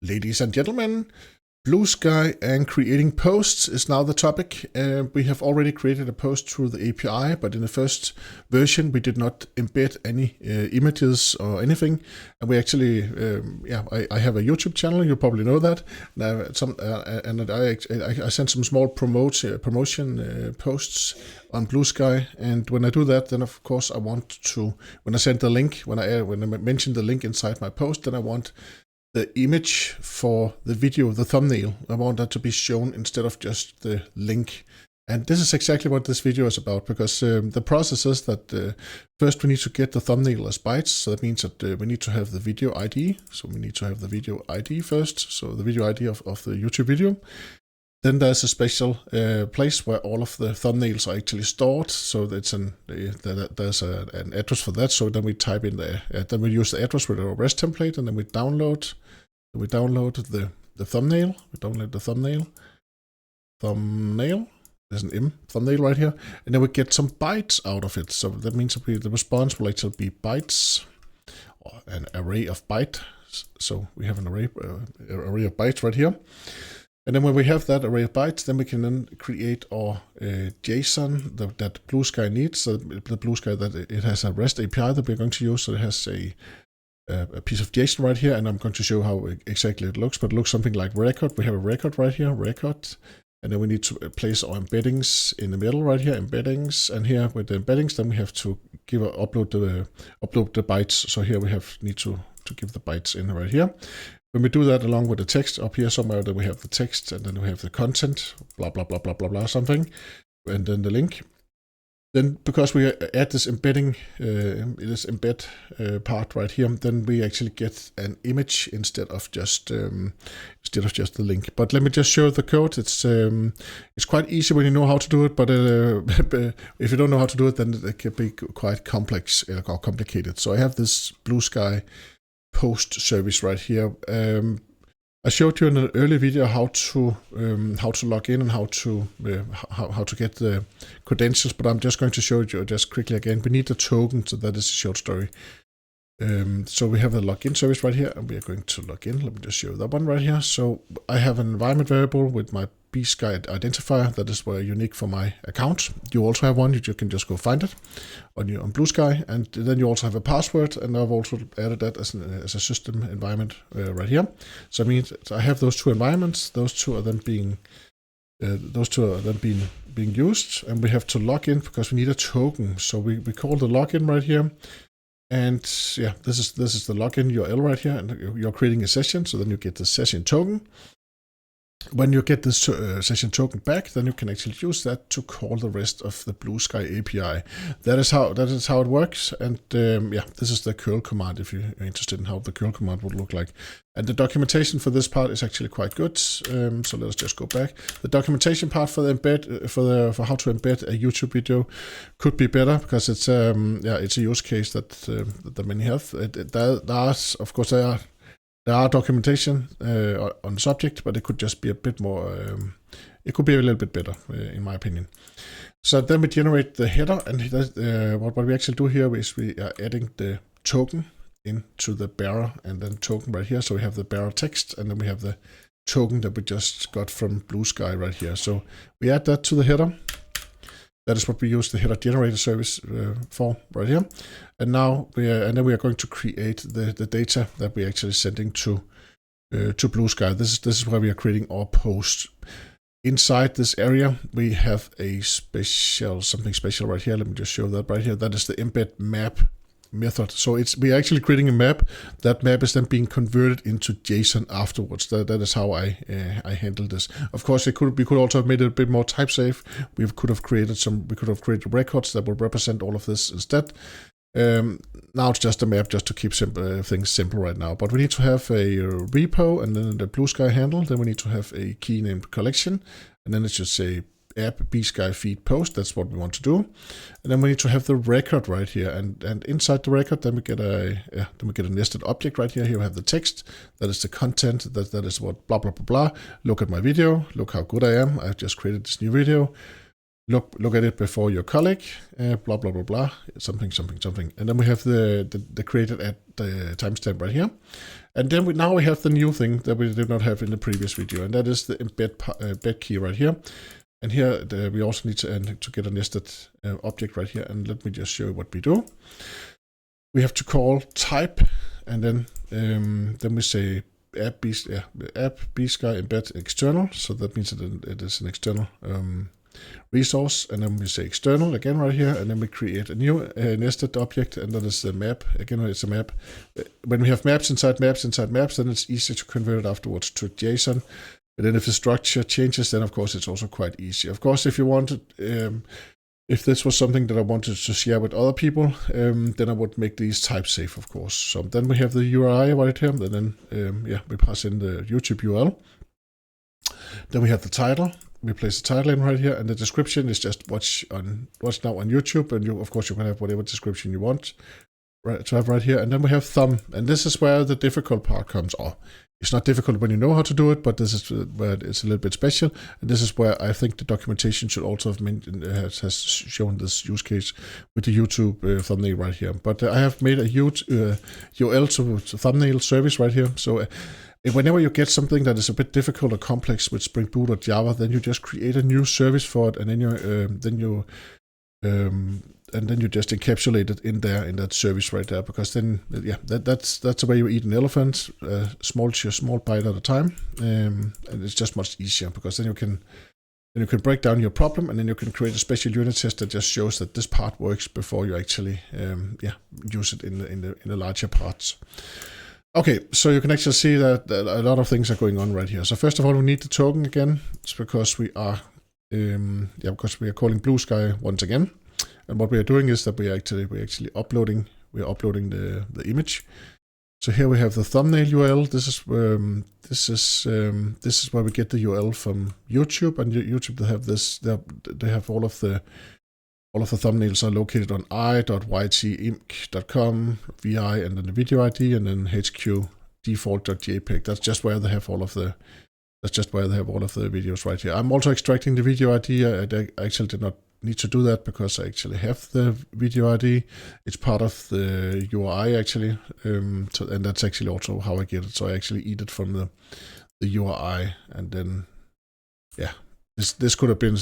Ladies and gentlemen, Bluesky and creating posts is now the topic. We have already created a post through the API, but in the first version we did not embed any images or anything. And we actually, I have a YouTube channel. You probably know that. And I sent some small promotion posts on Bluesky. And when I do that, then of course I want to, when I send the link, when I mention the link inside my post, then I want the image for the video, the thumbnail. I want that to be shown instead of just the link. And this is exactly what this video is about, because the process is that first we need to get the thumbnail as bytes. So that means that we need to have the video ID. So we need to have the video ID first. So the video ID of the YouTube video. Then there's a special place where all of the thumbnails are actually stored. So that's there's an address for that. So then we type in there. Then we use the address with our REST template, and then we download. The thumbnail. We download the thumbnail. There's an thumbnail right here, and then we get some bytes out of it. So that means that the response will actually be bytes, or an array of bytes. So we have an array of bytes right here. And then when we have that array of bytes, then we can then create our JSON that Bluesky needs. So the Bluesky, that it has a REST API that we're going to use. So it has a piece of JSON right here, and I'm going to show how exactly it looks. But it looks something like record. We have a record right here, record. And then we need to place our embeddings in the middle right here, embeddings. And here with the embeddings, then we have to upload the bytes. So here we need to give the bytes in right here. When we do that along with the text up here somewhere, then we have the text, and then we have the content, blah, blah, blah, blah, blah, blah, something, and then the link. Then because we add this embedding, this embed part right here, then we actually get an image instead of just the link. But let me just show the code. It's quite easy when you know how to do it, but if you don't know how to do it, then it can be quite complex or complicated. So I have this Bluesky post service right here. I showed you in an early video how to log in and how to get the credentials, but I'm just going to show you just quickly again. We need the token, so that is a short story. So we have a login service right here, and we are going to log in. Let me just show you that one right here. So I have an environment variable with my Bluesky identifier that is unique for my account. You also have one. You can just go find it on Bluesky, and then you also have a password. And I've also added that as a system environment right here. So I mean, I have those two environments. Those two are then being used, and we have to log in because we need a token. So we call the login right here. And yeah, this is the login URL right here, and you're creating a session. So then you get the session token. When you get this session token back, then you can actually use that to call the rest of the Bluesky API. That is how it works. And this is the curl command if you're interested in how the curl command would look like. And the documentation for this part is actually quite good. So let us just go back. The documentation part for the embed for how to embed a YouTube video could be better, because it's a use case that many have. There are documentation on the subject, but it could just be a bit more, it could be a little bit better, in my opinion. So then we generate the header, and what we actually do here is we are adding the token into the bearer, and then token right here. So we have the bearer text, and then we have the token that we just got from Bluesky right here. So we add that to the header. That is what we use the header generator service for right here. And now we are going to create the data that we're actually sending to Bluesky. This is where we are creating our post. Inside this area, we have something special right here. Let me just show that right here. That is the embed map method. So we're actually creating a map. That map is then being converted into JSON afterwards. That is how I handle this. Of course, we could also have made it a bit more type safe. We could have created records that would represent all of this instead. Now it's just a map, just to keep things simple right now. But we need to have a repo, and then the Bluesky handle. Then we need to have a key named collection, and then it should say app Bluesky feed post. That's what we want to do. And then we need to have the record right here, and inside the record, then we get a nested object right here. Here we have the text. That is the content. That is what blah blah blah blah. Look at my video. Look how good I am. I've just created this new video. look at it before your colleague, blah blah blah blah, something, and then we have the created at the timestamp right here, and then now we have the new thing that we did not have in the previous video, and that is the embed key right here. And here we also need to get a nested object right here, and let me just show you what we do. We have to call type, and then we say app bsky embed external, so that means that it is an external resource, and then we say external again right here, and then we create a new nested object, and that is the map. Again, it's a map. When we have maps inside maps, then it's easy to convert it afterwards to JSON. But then if the structure changes, then of course it's also quite easy. Of course, if you wanted, if this was something that I wanted to share with other people, then I would make these type safe, of course. So then we have the URI right here, and then we pass in the YouTube URL. Then we have the title. We place the title in right here, and the description is just watch now on YouTube, and of course you can have whatever description you want to have right here. And then we have thumb, and this is where the difficult part comes. It's not difficult when you know how to do it, but this is where it's a little bit special, and this is where I think the documentation should also have has shown this use case with the YouTube thumbnail right here. But I have made a huge URL to thumbnail service right here, so. Whenever you get something that is a bit difficult or complex with Spring Boot or Java, then you just create a new service for it, and then you just encapsulate it in there in that service right there. Because then, that's the way you eat an elephant, small bite at a time, and it's just much easier because then you can break down your problem, and then you can create a special unit test that just shows that this part works before you actually use it in the larger parts. Okay, so you can actually see that a lot of things are going on right here. So first of all, we need the token again. It's because we are calling Bluesky once again. And what we are doing is that we're actually uploading the image. So here we have the thumbnail URL. This is where we get the URL from YouTube, and YouTube they have this. They have all of the thumbnails are located on i.ytinc.com, vi, and then the video ID, and then hq default.jpg. That's just where they have all of the. That's just where they have all of the videos right here. I'm also extracting the video ID. I actually did not need to do that because I actually have the video ID. It's part of the URI actually, and that's actually also how I get it. So I actually eat it from the URI, and then This could have been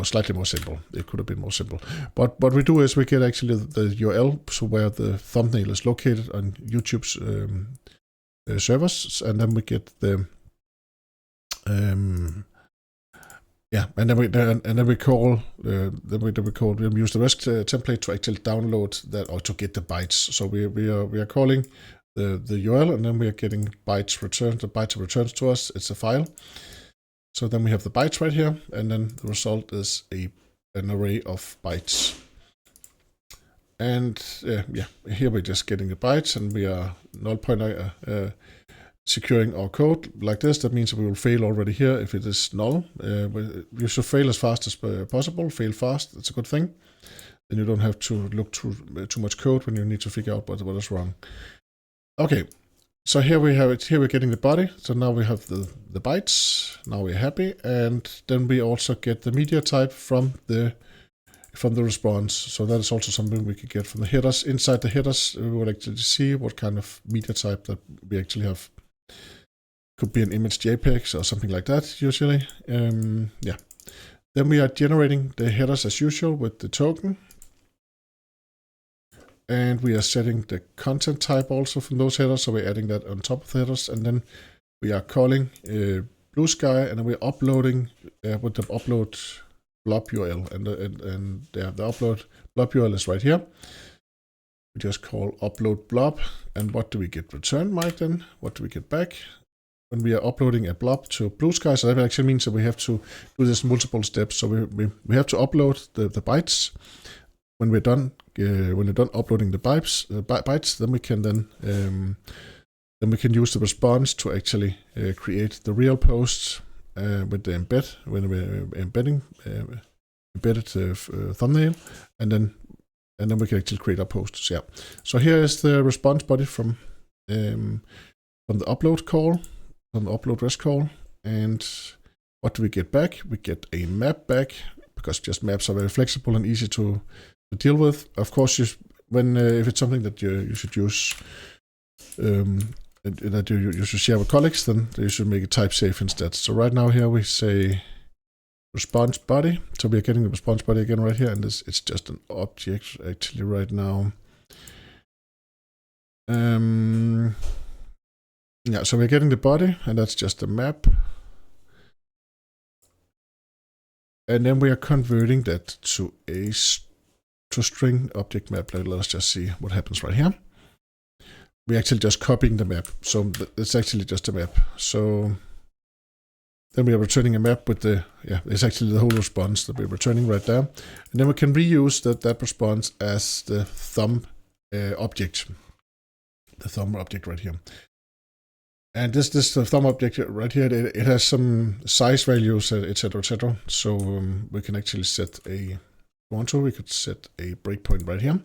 slightly more simple. It could have been more simple. But what we do is we get actually the URL, so where the thumbnail is located on YouTube's servers, and then we get the and then we use the REST template to actually download that or to get the bytes. So we are calling the URL, and then we are getting bytes returned. The byte returns to us. It's a file. So then we have the bytes right here, and then the result is an array of bytes. And here we're just getting the bytes, and we are null pointer securing our code like this. That means we will fail already here if it is null. You should fail as fast as possible. Fail fast. That's a good thing. Then you don't have to look through too much code when you need to figure out what is wrong. Okay. So here we have it. Here we're getting the body. So now we have the bytes. Now we're happy, and then we also get the media type from the response. So that is also something we could get from the headers. Inside the headers, we will actually see what kind of media type that we actually have. Could be an image JPEG or something like that usually. Then we are generating the headers as usual with the token. And we are setting the content type also from those headers, so we're adding that on top of the headers. And then we are calling Bluesky, and then we're uploading with the upload blob URL. And the upload blob URL is right here. We just call upload blob. And what do we get returned, Mike, then? What do we get back? When we are uploading a blob to Bluesky, so that actually means that we have to do this multiple steps. So we have to upload the bytes. When we're done uploading the bytes, then we can use the response to actually create the real posts with the embed when we're embedding embedded thumbnail, and then we can actually create our posts. Yeah. So here is the response body from the upload call, from the upload REST call, and what do we get back? We get a map back because just maps are very flexible and easy to deal with. Of course, if it's something that you should use, that you should share with colleagues, then you should make it type safe instead. So right now here we say response body. So we are getting the response body again right here, and it's just an object actually right now. Yeah, so we're getting the body, and that's just a map. And then we are converting that to a string object map. Let us just see what happens right here. We're actually just copying the map, so it's actually just a map. So then we are returning a map with it's actually the whole response that we're returning right there. And then we can reuse that response as the thumb object. The thumb object right here. And this thumb object right here, it has some size values, etc., etc. So we can actually set we could set a breakpoint right here, and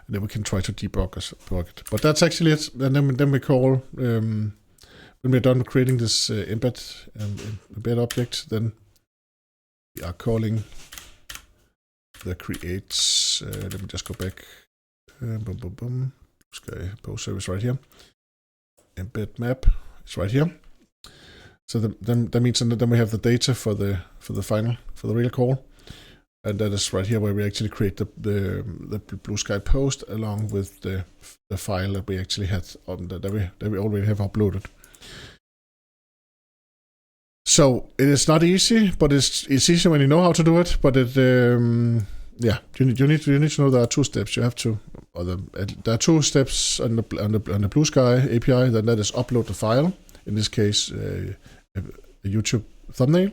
then we can try to debug it. But that's actually it. And then we call when we're done creating this embed object, then we are calling the creates. Let me just go back. Sky post service right here. Embed map is right here. So that means then we have the data for the real call, and that is right here where we actually create the Bluesky post along with the file that we actually had on that we already have uploaded. So it is not easy, but it's easy when you know how to do it. But it you need to know there are two steps. You have to. There are two steps on the Bluesky API. Then that is upload the file. In this case, a YouTube thumbnail.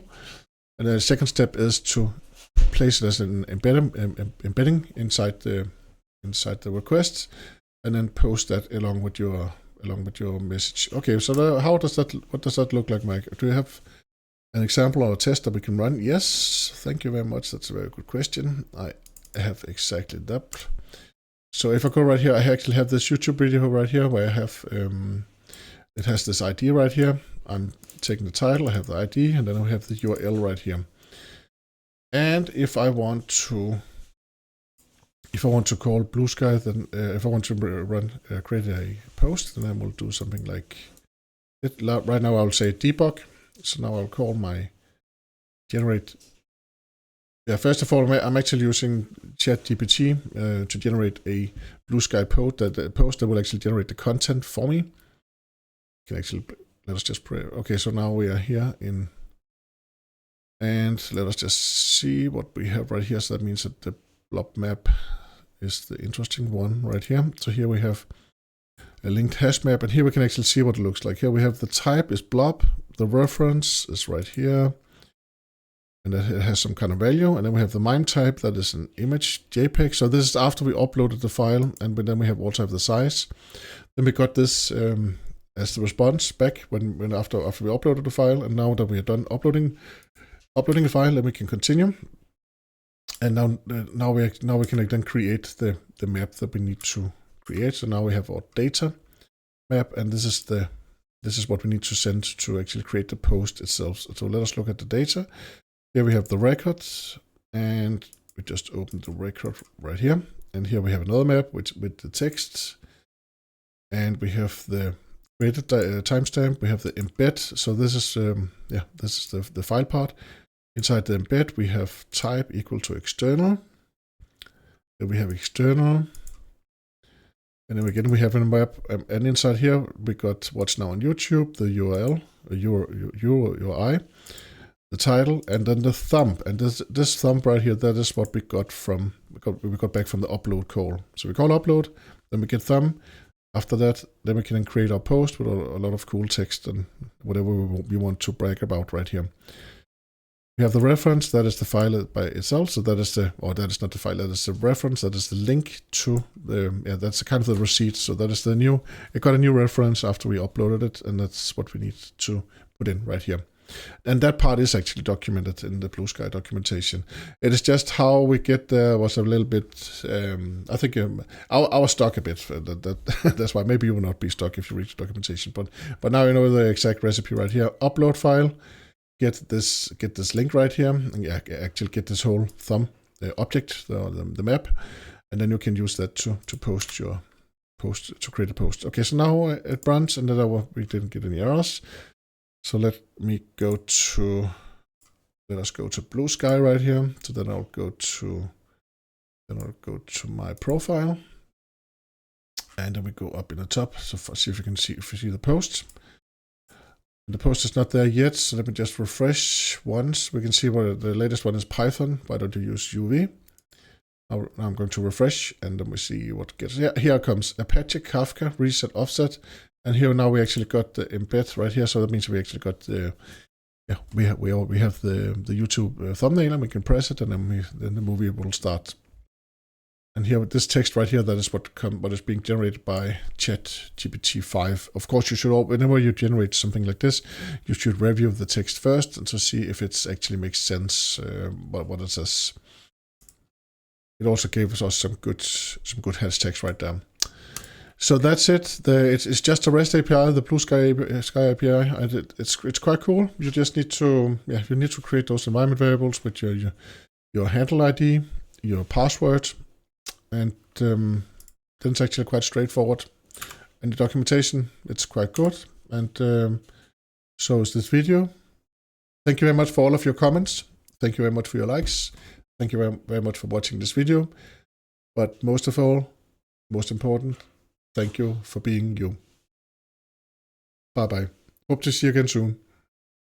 And the second step is to place it as an embedding inside the request, and then post that along with your message. Okay, so what does that look like, Mike? Do you have an example or a test that we can run? Yes, thank you very much. That's a very good question. I have exactly that. So if I go right here, I actually have this YouTube video right here where I have, it has this ID right here. I'm taking the title, I have the ID, and then I have the URL right here. And if I want to call Bluesky, then if I want to create a post, then I will do something like it. Right now I'll say debug. So now I'll call my generate. Yeah, first of all, I'm actually using ChatGPT to generate a Bluesky post that will actually generate the content for me. Can actually let us just pray. Okay, so now we are here and let us just see what we have right here. So that means that the blob map is the interesting one right here. So here we have a linked hash map, and here we can actually see what it looks like. Here we have the type is blob, the reference is right here, and it has some kind of value, and then we have the MIME type, that is an image JPEG. So this is after we uploaded the file, and then we have also have the size. Then we got this as the response back when after we uploaded the file, and now that we are done uploading the file, then we can continue. And now we can then create the map that we need to create. So now we have our data map, and this is what we need to send to actually create the post itself. So let us look at the data. Here we have the records, and we just open the record right here. And here we have another map with the text, and we have the created timestamp. We have the embed. So this is this is the file part. Inside the embed, we have type equal to external. Then we have external. And then again, we have a map. And inside here, we got what's now on YouTube, the URL, URI, the title, and then the thumb. And this thumb right here, that is what we got back from the upload call. So we call upload, then we get thumb. After that, then we can create our post with a lot of cool text and whatever we want to brag about right here. We have the reference, that is the file by itself. So that is that is not the file, that is the reference, that is the link to that's kind of the receipt. So that is it got a new reference after we uploaded it, and that's what we need to put in right here. And that part is actually documented in the Bluesky documentation. It is just how we get there was a little bit, I think I was stuck a bit. That's why maybe you will not be stuck if you read the documentation. But now you know the exact recipe right here. Upload file, get this link right here, and actually get this whole thumb object, the map, and then you can use that to post your post, to create a post. Okay, so now it runs, and then we didn't get any errors. So let us go to Bluesky right here. So then I'll go to my profile, and then we go up in the top. So see if you can see the post. The post is not there yet, so let me just refresh once. We can see what the latest one is Python. Why don't you use UV? Now I'm going to refresh, and then we see what gets. Yeah, here it comes Apache Kafka reset offset, and here now we actually got the embed right here. So that means we actually got the we have the YouTube thumbnail, and we can press it, and then the movie will start. And here with this text right here, that is what is being generated by ChatGPT-5. Of course, you should, whenever you generate something like this, you should review the text first and to see if it actually makes sense, what it says. It also gave us some good hash tags right there. So that's it. It's just a REST API, the Bluesky API, and it's quite cool. You just need to create those environment variables with your handle ID, your password. And then it's actually quite straightforward. And the documentation, it's quite good. And so is this video. Thank you very much for all of your comments. Thank you very much for your likes. Thank you very, very much for watching this video. But most of all, most important, thank you for being you. Bye-bye. Hope to see you again soon.